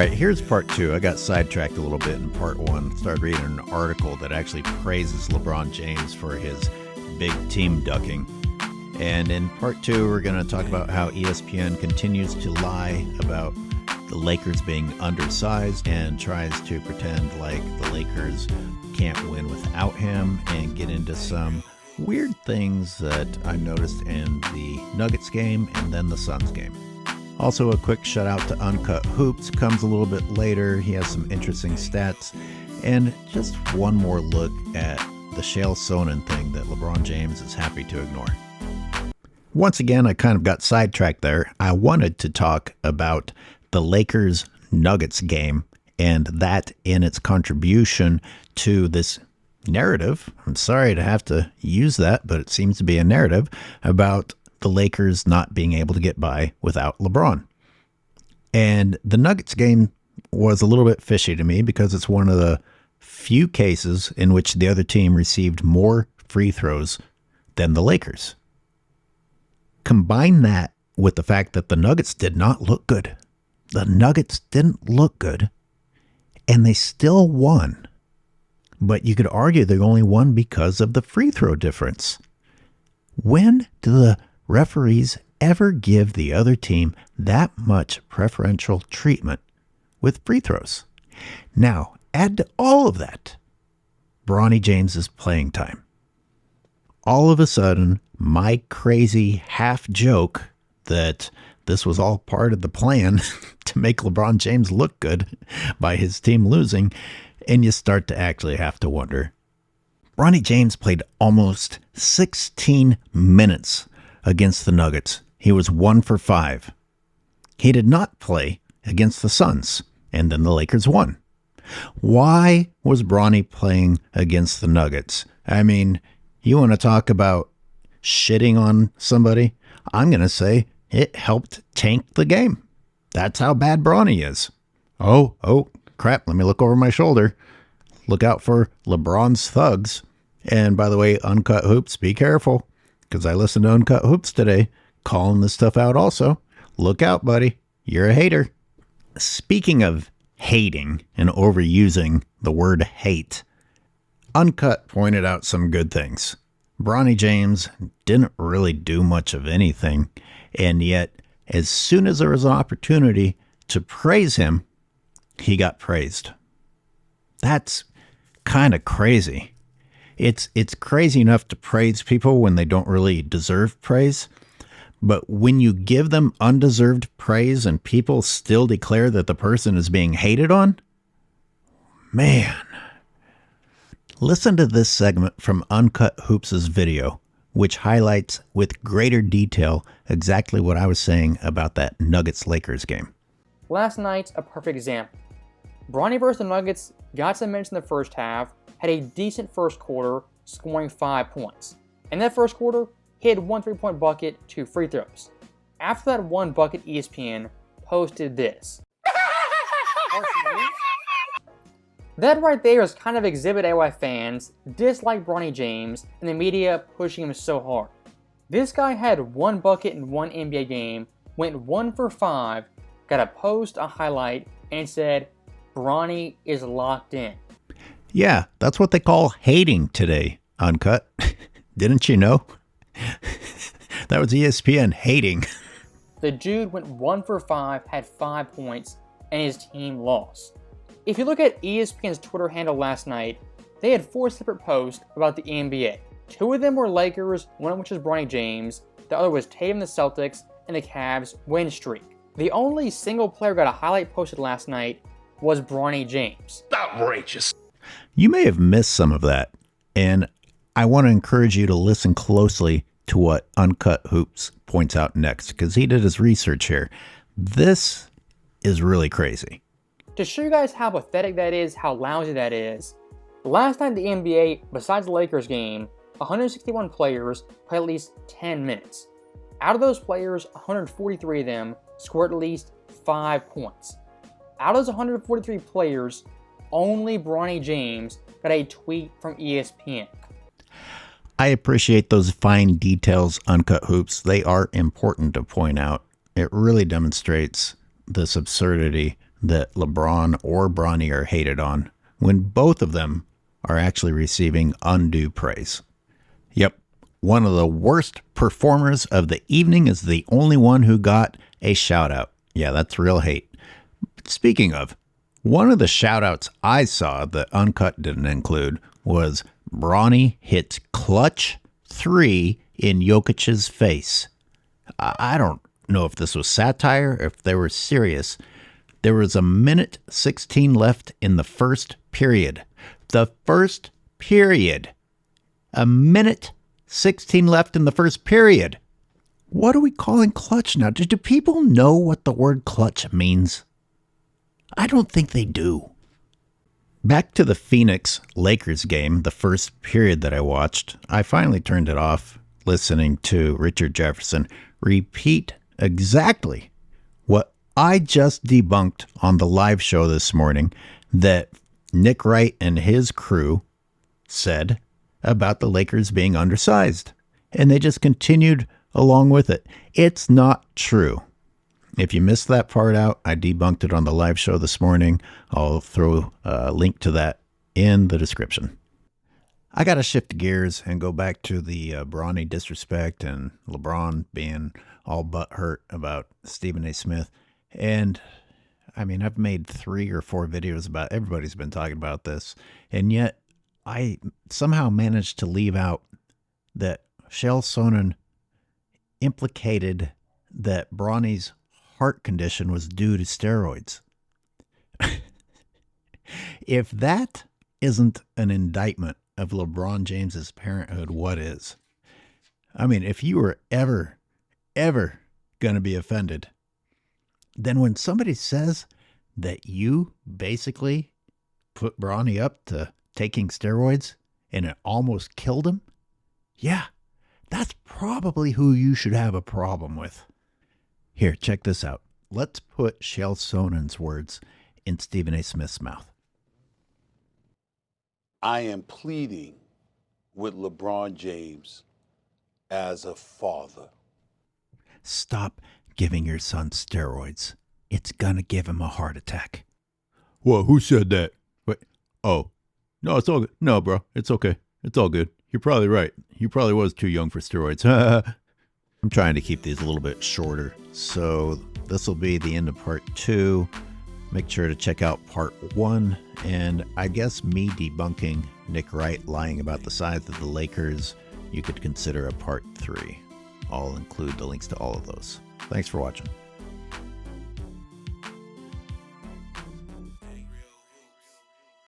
All right, here's part two. I got sidetracked a little bit in part one. Started reading an article that actually praises LeBron James for his big team ducking. And in part two, we're going to talk about how ESPN continues to lie about the Lakers being undersized and tries to pretend like the Lakers can't win without him, and get into some weird things that I noticed in the Nuggets game and then the Suns game. Also, a quick shout out to Uncut Hoops comes a little bit later. He has some interesting stats. And just one more look at the Shale Sonnen thing that LeBron James is happy to ignore. Once again, I kind of got sidetracked there. I wanted to talk about the Lakers-Nuggets game and that in its contribution to this narrative. I'm sorry to have to use that, but it seems to be a narrative about the Lakers not being able to get by without LeBron. And the Nuggets game was a little bit fishy to me because it's one of the few cases in which the other team received more free throws than the Lakers. Combine that with the fact that the Nuggets did not look good. The Nuggets didn't look good, and they still won. But you could argue they only won because of the free throw difference. When do the referees ever give the other team that much preferential treatment with free throws? Now, add to all of that Bronny James's playing time. All of a sudden, my crazy half joke that this was all part of the plan to make LeBron James look good by his team losing, and you start to actually have to wonder. Bronny James played almost 16 minutes against the Nuggets. He was 1 for 5. He did not play against the Suns, and then the Lakers won. Why was Bronny playing against the Nuggets? I mean, you want to talk about shitting on somebody? I'm going to say it helped tank the game. That's how bad Bronny is. Oh, crap, let me look over my shoulder. Look out for LeBron's thugs. And by the way, Uncut Hoops, be careful, because I listened to Uncut Hoops today, calling this stuff out also. Look out, buddy. You're a hater. Speaking of hating and overusing the word hate, Uncut pointed out some good things. Bronny James didn't really do much of anything, and yet as soon as there was an opportunity to praise him, he got praised. That's kind of crazy. It's crazy enough to praise people when they don't really deserve praise, but when you give them undeserved praise and people still declare that the person is being hated on, man. Listen to this segment from Uncut Hoops' video, which highlights with greater detail exactly what I was saying about that Nuggets-Lakers game. Last night's a perfect example. Bronny versus the Nuggets got some minutes in the first half, had a decent first quarter, scoring 5 points. In that first quarter, he had 1 3-point bucket, 2 free throws. After that one bucket, ESPN posted this. That right there is kind of Exhibit A why fans dislike Bronny James and the media pushing him so hard. This guy had 1 bucket in 1 NBA game, went 1 for 5, got a post, a highlight, and said, Bronny is locked in. Yeah, that's what they call hating today, Uncut. Didn't you know? That was ESPN hating. The dude went 1 for 5, had 5 points, and his team lost. If you look at ESPN's Twitter handle last night, they had 4 separate posts about the NBA. 2 of them were Lakers, one of which is Bronny James, the other was Tatum the Celtics, and the Cavs win streak. The only single player got a highlight posted last night was Bronny James. Outrageous. You may have missed some of that, and I want to encourage you to listen closely to what Uncut Hoops points out next, because he did his research here. This is really crazy. To show you guys how pathetic that is, how lousy that is, last night in the NBA, besides the Lakers game, 161 players played at least 10 minutes. Out of those players, 143 of them scored at least 5 points. Out of those 143 players, only Bronny James got a tweet from ESPN. I appreciate those fine details, Uncut Hoops. They are important to point out. It really demonstrates this absurdity that LeBron or Bronny are hated on when both of them are actually receiving undue praise. Yep, one of the worst performers of the evening is the only one who got a shout out. Yeah, that's real hate. Speaking of, one of the shout outs I saw that Uncut didn't include was Bronny hits clutch 3 in Jokic's face. I don't know if this was satire, if they were serious. There was a minute 16 left in the first period. The first period. A minute 16 left in the first period. What are we calling clutch now? Do people know what the word clutch means? I don't think they do. Back to the Phoenix Lakers game, the first period that I watched, I finally turned it off listening to Richard Jefferson repeat exactly what I just debunked on the live show this morning that Nick Wright and his crew said about the Lakers being undersized. And they just continued along with it. It's not true. If you missed that part out, I debunked it on the live show this morning. I'll throw a link to that in the description. I got to shift gears and go back to the Bronny disrespect and LeBron being all butthurt about Stephen A. Smith. And I mean, I've made 3 or 4 videos about, everybody's been talking about this. And yet I somehow managed to leave out that Chael Sonnen implicated that Bronny's heart condition was due to steroids. If that isn't an indictment of LeBron James's parenthood, what is? I mean, if you were ever going to be offended, then when somebody says that you basically put Bronny up to taking steroids and it almost killed him, yeah, that's probably who you should have a problem with. Here, check this out. Let's put Chael Sonnen's words in Stephen A. Smith's mouth. I am pleading with LeBron James as a father. Stop giving your son steroids. It's gonna give him a heart attack. Well, who said that? Wait, oh, no, it's all good. No, bro, it's okay. It's all good. You're probably right. He probably was too young for steroids. I'm trying to keep these a little bit shorter, so this will be the end of part 2. Make sure to check out part 1, and I guess me debunking Nick Wright lying about the size of the Lakers, you could consider a part 3. I'll include the links to all of those. Thanks for watching.